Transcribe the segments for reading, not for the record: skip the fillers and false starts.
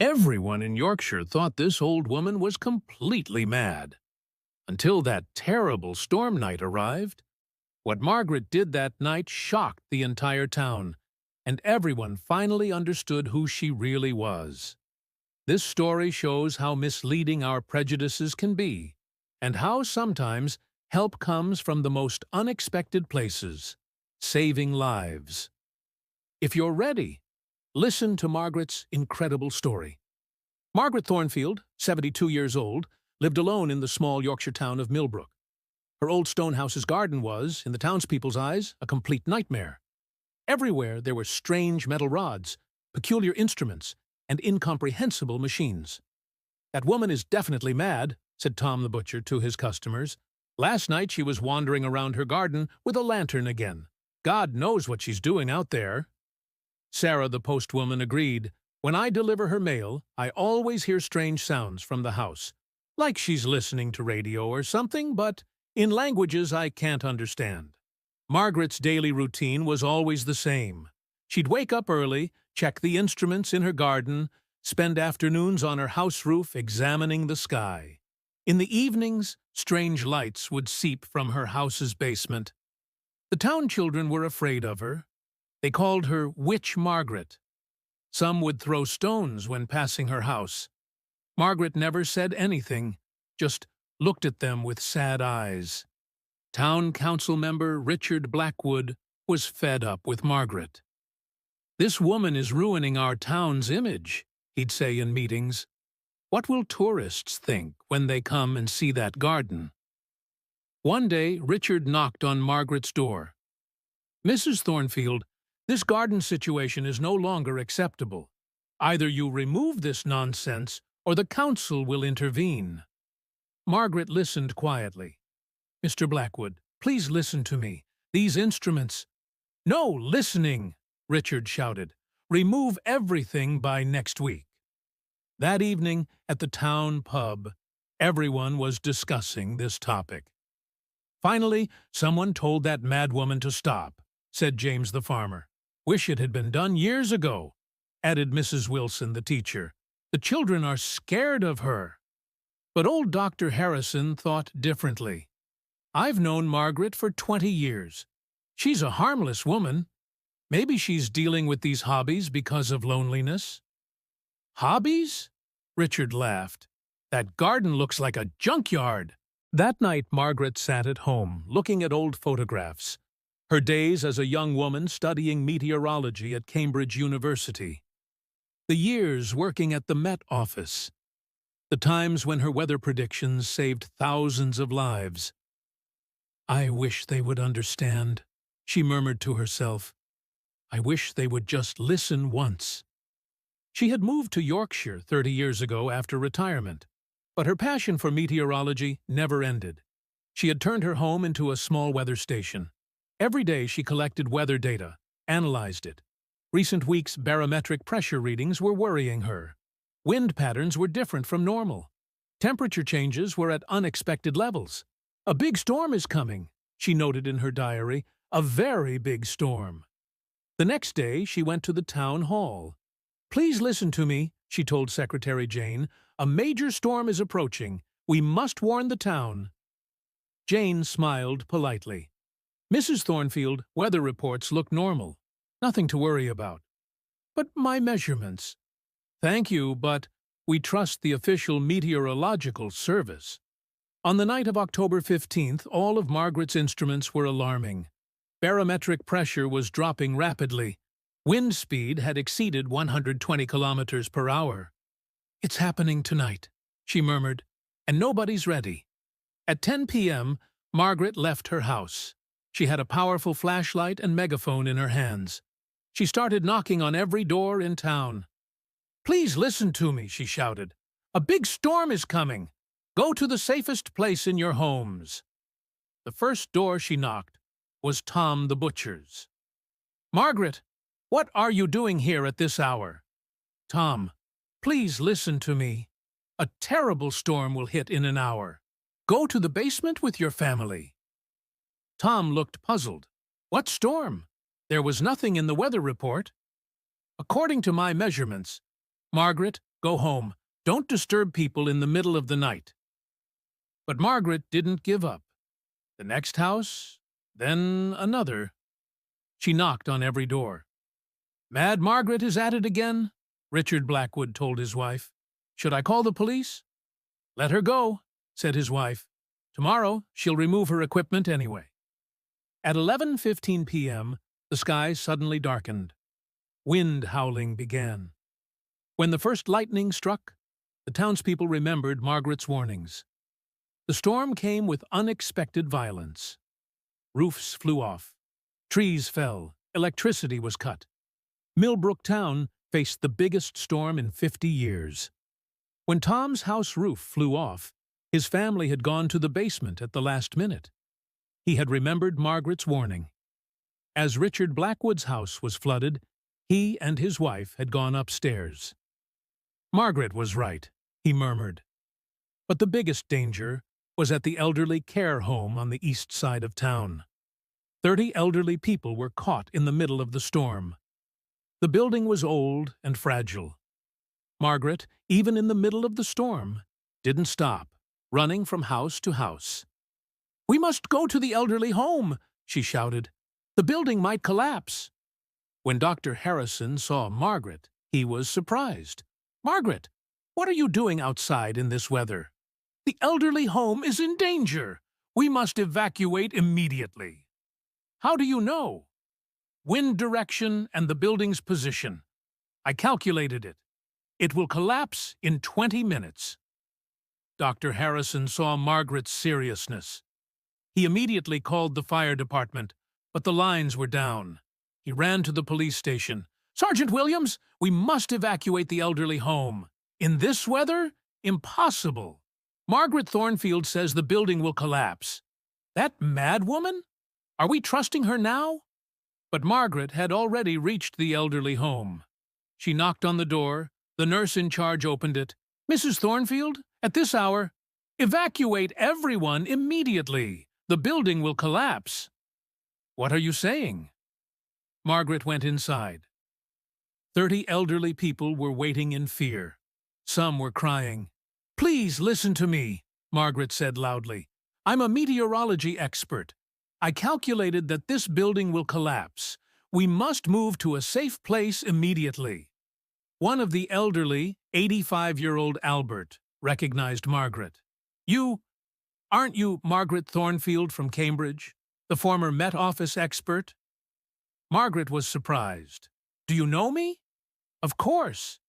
Everyone in Yorkshire thought this old woman was completely mad. Until that terrible storm night arrived. What Margaret did that night shocked the entire town, and everyone finally understood who she really was. This story shows how misleading our prejudices can be, and how sometimes help comes from the most unexpected places, saving lives. If you're ready, listen to Margaret's incredible story. Margaret Thornfield, 72 years old, lived alone in the small Yorkshire town of Millbrook. Her old stone house's garden was, in the townspeople's eyes, a complete nightmare. Everywhere there were strange metal rods, peculiar instruments, and incomprehensible machines. "That woman is definitely mad," said Tom the butcher to his customers. "Last night she was wandering around her garden with a lantern again. God knows what she's doing out there." Sarah the postwoman agreed. "When I deliver her mail, I always hear strange sounds from the house, like she's listening to radio or something, but in languages I can't understand." Margaret's daily routine was always the same. She'd wake up early, check the instruments in her garden, spend afternoons on her house roof examining the sky. In the evenings, strange lights would seep from her house's basement. The town children were afraid of her. They called her Witch Margaret. Some would throw stones when passing her house. Margaret never said anything, just looked at them with sad eyes. Town council member Richard Blackwood was fed up with Margaret. "This woman is ruining our town's image," he'd say in meetings. "What will tourists think when they come and see that garden?" One day, Richard knocked on Margaret's door. "Mrs. Thornfield, this garden situation is no longer acceptable. Either you remove this nonsense, or the council will intervene." Margaret listened quietly. "Mr. Blackwood, please listen to me. These instruments—" "No listening!" Richard shouted. "Remove everything by next week." That evening, at the town pub, everyone was discussing this topic. "Finally, someone told that madwoman to stop," said James the farmer. "Wish it had been done years ago," added Mrs. Wilson, the teacher. "The children are scared of her." But old Dr. Harrison thought differently. "I've known Margaret for 20 years. She's a harmless woman. Maybe she's dealing with these hobbies because of loneliness." "Hobbies?" Richard laughed. "That garden looks like a junkyard." That night Margaret sat at home, looking at old photographs. Her days as a young woman studying meteorology at Cambridge University. The years working at the Met Office. The times when her weather predictions saved thousands of lives. "I wish they would understand," she murmured to herself. "I wish they would just listen once." She had moved to Yorkshire 30 years ago after retirement, but her passion for meteorology never ended. She had turned her home into a small weather station. Every day she collected weather data, analyzed it. Recent weeks' barometric pressure readings were worrying her. Wind patterns were different from normal. Temperature changes were at unexpected levels. "A big storm is coming," she noted in her diary. "A very big storm." The next day she went to the town hall. "Please listen to me," she told Secretary Jane. "A major storm is approaching. We must warn the town." Jane smiled politely. "Mrs. Thornfield, weather reports look normal. Nothing to worry about." "But my measurements—" "Thank you, but we trust the official meteorological service." On the night of October 15th, all of Margaret's instruments were alarming. Barometric pressure was dropping rapidly. Wind speed had exceeded 120 kilometers per hour. "It's happening tonight," she murmured, "and nobody's ready." At 10 p.m., Margaret left her house. She had a powerful flashlight and megaphone in her hands. She started knocking on every door in town. "Please listen to me," she shouted. "A big storm is coming. Go to the safest place in your homes." The first door she knocked was Tom the butcher's. "Margaret, what are you doing here at this hour?" "Tom, please listen to me. A terrible storm will hit in an hour. Go to the basement with your family." Tom looked puzzled. "What storm? There was nothing in the weather report." "According to my measurements, Margaret, Go home. Don't disturb people in the middle of the night." But Margaret didn't give up. The next house, then another. She knocked on every door. "Mad Margaret is at it again," Richard Blackwood told his wife. "Should I call the police?" "Let her go," said his wife. "Tomorrow she'll remove her equipment anyway." At 11:15 p.m., the sky suddenly darkened. Wind howling began. When the first lightning struck, the townspeople remembered Margaret's warnings. The storm came with unexpected violence. Roofs flew off. Trees fell. Electricity was cut. Millbrook Town faced the biggest storm in 50 years. When Tom's house roof flew off, his family had gone to the basement at the last minute. He had remembered Margaret's warning. As Richard Blackwood's house was flooded, he and his wife had gone upstairs. "Margaret was right," he murmured. But the biggest danger was at the elderly care home on the east side of town. 30 elderly people were caught in the middle of the storm. The building was old and fragile. Margaret, even in the middle of the storm, didn't stop, running from house to house. "We must go to the elderly home," she shouted. "The building might collapse." When Dr. Harrison saw Margaret, he was surprised. "Margaret, what are you doing outside in this weather?" "The elderly home is in danger. We must evacuate immediately." "How do you know?" "Wind direction and the building's position. I calculated it. It will collapse in 20 minutes. Dr. Harrison saw Margaret's seriousness. He immediately called the fire department, but the lines were down. He ran to the police station. "Sergeant Williams, we must evacuate the elderly home. In this weather? Impossible. Margaret Thornfield says the building will collapse." "That mad woman? Are we trusting her now?" But Margaret had already reached the elderly home. She knocked on the door. The nurse in charge opened it. "Mrs. Thornfield, at this hour, evacuate everyone immediately. The building will collapse." "What are you saying?" Margaret went inside. 30 elderly people were waiting in fear. Some were crying. "Please listen to me," Margaret said loudly. "I'm a meteorology expert. I calculated that this building will collapse. We must move to a safe place immediately." One of the elderly, 85-year-old Albert, recognized Margaret. Aren't you Margaret Thornfield from Cambridge, the former Met Office expert?" Margaret was surprised. "Do you know me?" "Of course.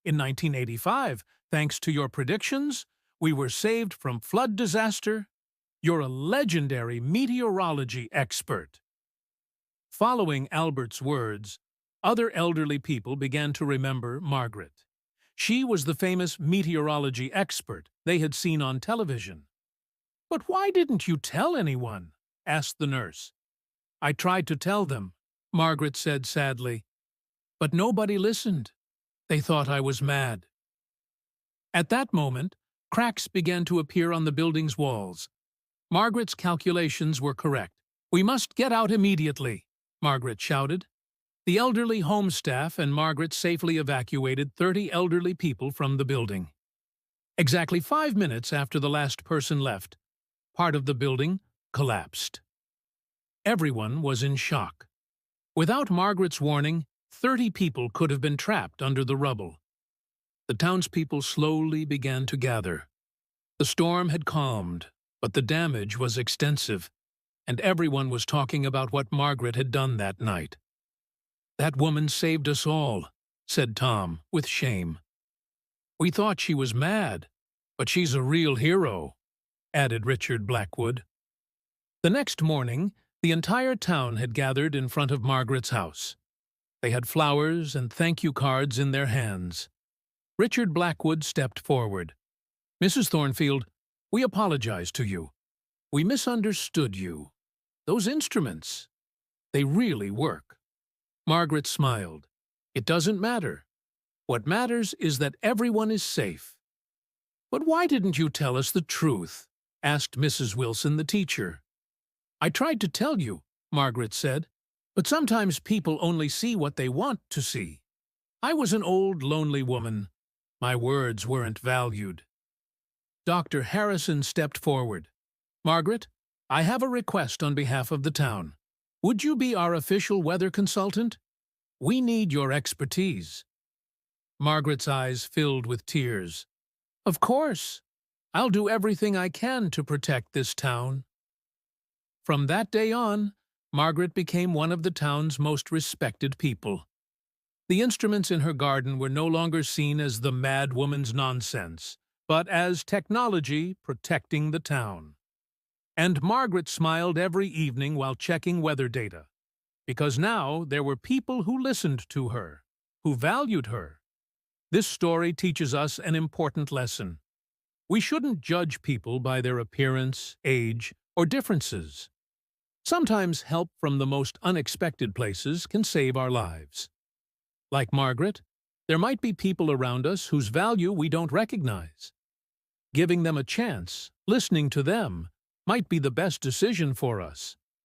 In 1985, thanks to your predictions, we were saved from flood disaster. You're a legendary meteorology expert." Following Albert's words, other elderly people began to remember Margaret. She was the famous meteorology expert they had seen on television. "But why didn't you tell anyone?" asked the nurse. "I tried to tell them," Margaret said sadly. "But nobody listened. They thought I was mad." At that moment, cracks began to appear on the building's walls. Margaret's calculations were correct. "We must get out immediately," Margaret shouted. The elderly home staff and Margaret safely evacuated 30 elderly people from the building. Exactly 5 minutes after the last person left, part of the building collapsed. Everyone was in shock. Without Margaret's warning, 30 people could have been trapped under the rubble. The townspeople slowly began to gather. The storm had calmed, but the damage was extensive, and everyone was talking about what Margaret had done that night. "That woman saved us all," said Tom, with shame. "We thought she was mad, but she's a real hero," added Richard Blackwood. The next morning, the entire town had gathered in front of Margaret's house. They had flowers and thank-you cards in their hands. Richard Blackwood stepped forward. "Mrs. Thornfield, we apologize to you. We misunderstood you. Those instruments, they really work." Margaret smiled. "It doesn't matter. What matters is that everyone is safe." "But why didn't you tell us the truth?" asked Mrs. Wilson, the teacher. "I tried to tell you," Margaret said, "but sometimes people only see what they want to see. I was an old, lonely woman. My words weren't valued. Dr. Harrison stepped forward. Margaret, I have a request on behalf of the town. Would you be our official weather consultant? We need your expertise. Margaret's eyes filled with tears. Of course. I'll do everything I can to protect this town. From that day on, Margaret became one of the town's most respected people. The instruments in her garden were no longer seen as the mad woman's nonsense, but as technology protecting the town. And Margaret smiled every evening while checking weather data, because now there were people who listened to her, who valued her. This story teaches us an important lesson. We shouldn't judge people by their appearance, age, or differences. Sometimes help from the most unexpected places can save our lives. Like Margaret, there might be people around us whose value we don't recognize. Giving them a chance, listening to them, might be the best decision for us.